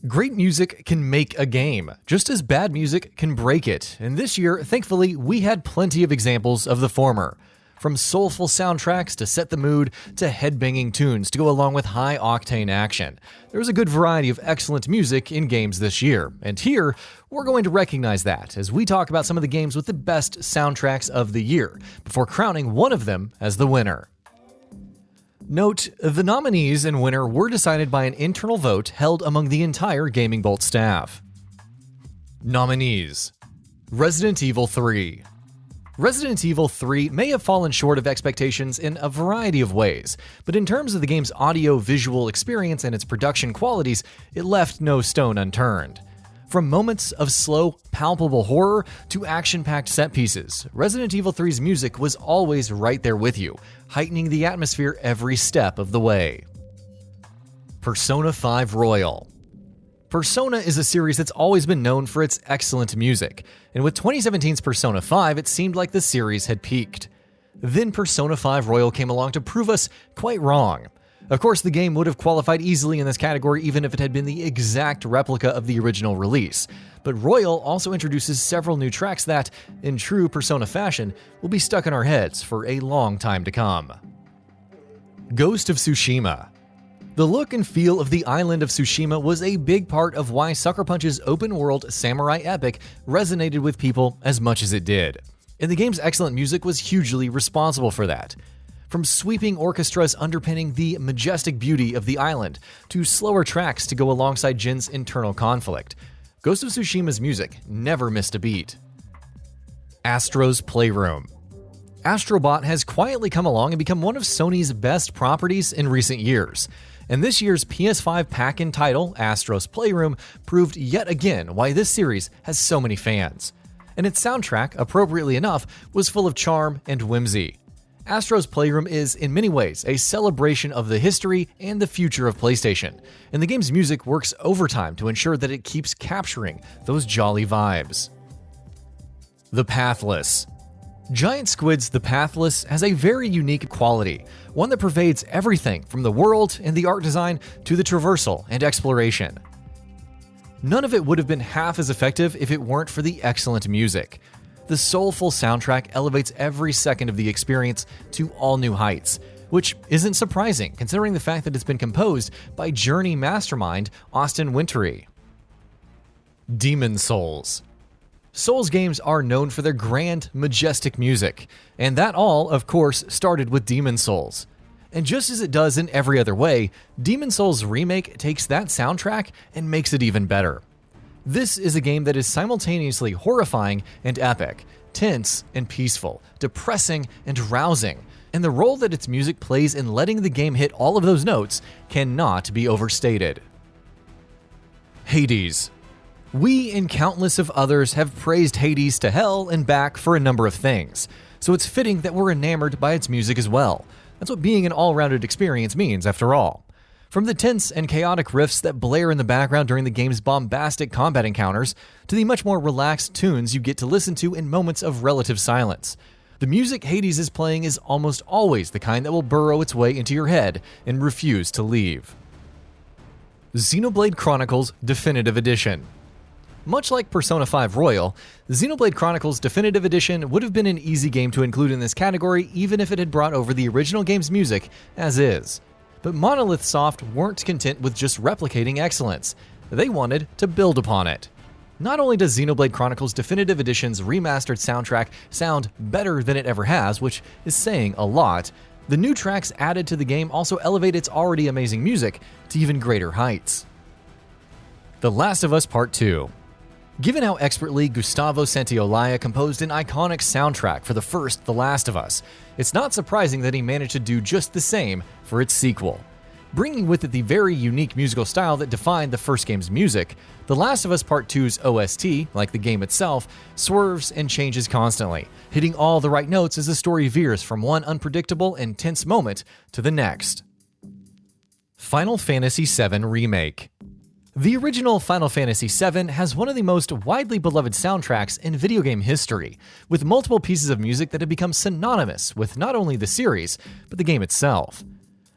Great music can make a game, just as bad music can break it, and this year, thankfully, we had plenty of examples of the former. From soulful soundtracks to set the mood, to headbanging tunes to go along with high-octane action. There's a good variety of excellent music in games this year, and here, we're going to recognize that as we talk about some of the games with the best soundtracks of the year, before crowning one of them as the winner. Note, the nominees and winner were decided by an internal vote held among the entire GamingBolt staff. Nominees: Resident Evil 3. Resident Evil 3 may have fallen short of expectations in a variety of ways, but in terms of the game's audio-visual experience and its production qualities, it left no stone unturned. From moments of slow, palpable horror to action-packed set pieces, Resident Evil 3's music was always right there with you, heightening the atmosphere every step of the way. Persona 5 Royal. Persona is a series that's always been known for its excellent music, and with 2017's Persona 5, it seemed like the series had peaked. Then Persona 5 Royal came along to prove us quite wrong. Of course, the game would have qualified easily in this category even if it had been the exact replica of the original release. But Royal also introduces several new tracks that, in true Persona fashion, will be stuck in our heads for a long time to come. Ghost of Tsushima. The look and feel of the island of Tsushima was a big part of why Sucker Punch's open-world samurai epic resonated with people as much as it did. And the game's excellent music was hugely responsible for that. From sweeping orchestras underpinning the majestic beauty of the island, to slower tracks to go alongside Jin's internal conflict, Ghost of Tsushima's music never missed a beat. ASTRO'S Playroom. Astrobot has quietly come along and become one of Sony's best properties in recent years, and this year's PS5 pack-in title, ASTRO'S Playroom, proved yet again why this series has so many fans. And its soundtrack, appropriately enough, was full of charm and whimsy. ASTRO'S Playroom is, in many ways, a celebration of the history and the future of PlayStation, and the game's music works overtime to ensure that it keeps capturing those jolly vibes. The Pathless. Giant Squid's The Pathless has a very unique quality, one that pervades everything from the world and the art design to the traversal and exploration. None of it would have been half as effective if it weren't for the excellent music. The soulful soundtrack elevates every second of the experience to all new heights, which isn't surprising considering the fact that it's been composed by Journey mastermind Austin Wintory. Demon Souls. Souls games are known for their grand, majestic music, and that all, of course, started with Demon Souls. And just as it does in every other way, Demon Souls Remake takes that soundtrack and makes it even better. This is a game that is simultaneously horrifying and epic, tense and peaceful, depressing and rousing, and the role that its music plays in letting the game hit all of those notes cannot be overstated. Hades. We and countless of others have praised Hades to hell and back for a number of things, so it's fitting that we're enamored by its music as well. That's what being an all-rounded experience means, after all. From the tense and chaotic riffs that blare in the background during the game's bombastic combat encounters, to the much more relaxed tunes you get to listen to in moments of relative silence, the music Hades is playing is almost always the kind that will burrow its way into your head and refuse to leave. Xenoblade Chronicles Definitive Edition. Much like Persona 5 Royal, Xenoblade Chronicles Definitive Edition would have been an easy game to include in this category even if it had brought over the original game's music as is. But Monolith Soft weren't content with just replicating excellence. They wanted to build upon it. Not only does Xenoblade Chronicles Definitive Edition's remastered soundtrack sound better than it ever has, which is saying a lot, the new tracks added to the game also elevate its already amazing music to even greater heights. The Last of Us Part 2. Given how expertly Gustavo Santaolalla composed an iconic soundtrack for the first The Last of Us, it's not surprising that he managed to do just the same for its sequel. Bringing with it the very unique musical style that defined the first game's music, The Last of Us Part 2's OST, like the game itself, swerves and changes constantly, hitting all the right notes as the story veers from one unpredictable and tense moment to the next. Final Fantasy VII Remake. The original Final Fantasy VII has one of the most widely beloved soundtracks in video game history, with multiple pieces of music that have become synonymous with not only the series, but the game itself.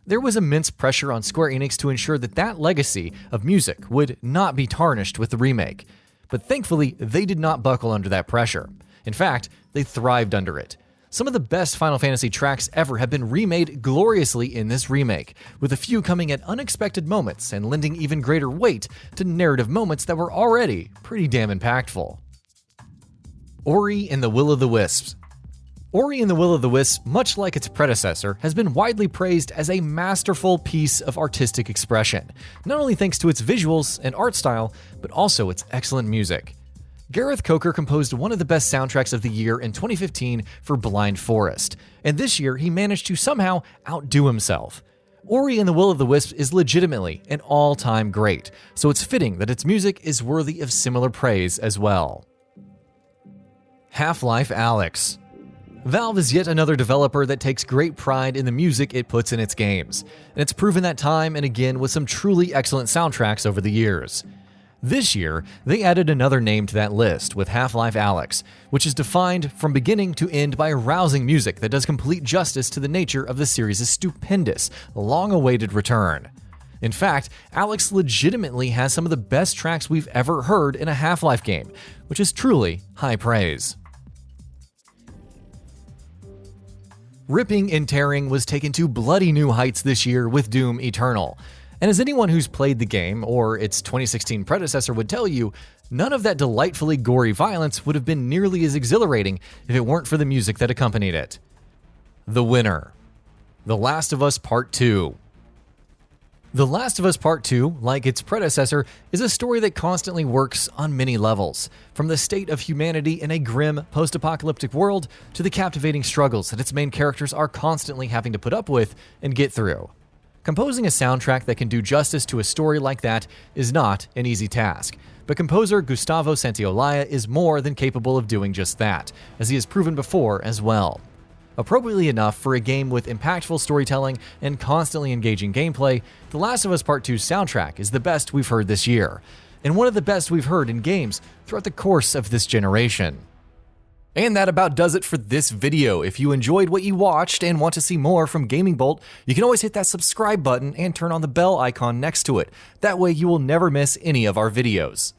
There was immense pressure on Square Enix to ensure that that legacy of music would not be tarnished with the remake. But thankfully, they did not buckle under that pressure. In fact, they thrived under it. Some of the best Final Fantasy tracks ever have been remade gloriously in this remake, with a few coming at unexpected moments and lending even greater weight to narrative moments that were already pretty damn impactful. Ori and the Will of the Wisps. Ori and the Will of the Wisps, much like its predecessor, has been widely praised as a masterful piece of artistic expression, not only thanks to its visuals and art style, but also its excellent music. Gareth Coker composed one of the best soundtracks of the year in 2015 for Blind Forest, and this year he managed to somehow outdo himself. Ori and the Will of the Wisps is legitimately an all-time great, so it's fitting that its music is worthy of similar praise as well. Half-Life ALYX. Valve is yet another developer that takes great pride in the music it puts in its games, and it's proven that time and again with some truly excellent soundtracks over the years. This year, they added another name to that list with Half-Life ALYX, which is defined from beginning to end by rousing music that does complete justice to the nature of the series' stupendous, long-awaited return. In fact, ALYX legitimately has some of the best tracks we've ever heard in a Half-Life game, which is truly high praise. Ripping and tearing was taken to bloody new heights this year with Doom Eternal. And as anyone who's played the game, or its 2016 predecessor would tell you, none of that delightfully gory violence would have been nearly as exhilarating if it weren't for the music that accompanied it. The winner. The Last of Us Part 2. The Last of Us Part 2, like its predecessor, is a story that constantly works on many levels, from the state of humanity in a grim, post-apocalyptic world to the captivating struggles that its main characters are constantly having to put up with and get through. Composing a soundtrack that can do justice to a story like that is not an easy task, but composer Gustavo Santaolalla is more than capable of doing just that, as he has proven before as well. Appropriately enough for a game with impactful storytelling and constantly engaging gameplay, The Last of Us Part 2's soundtrack is the best we've heard this year, and one of the best we've heard in games throughout the course of this generation. And that about does it for this video. If you enjoyed what you watched and want to see more from GamingBolt, you can always hit that subscribe button and turn on the bell icon next to it. That way you will never miss any of our videos.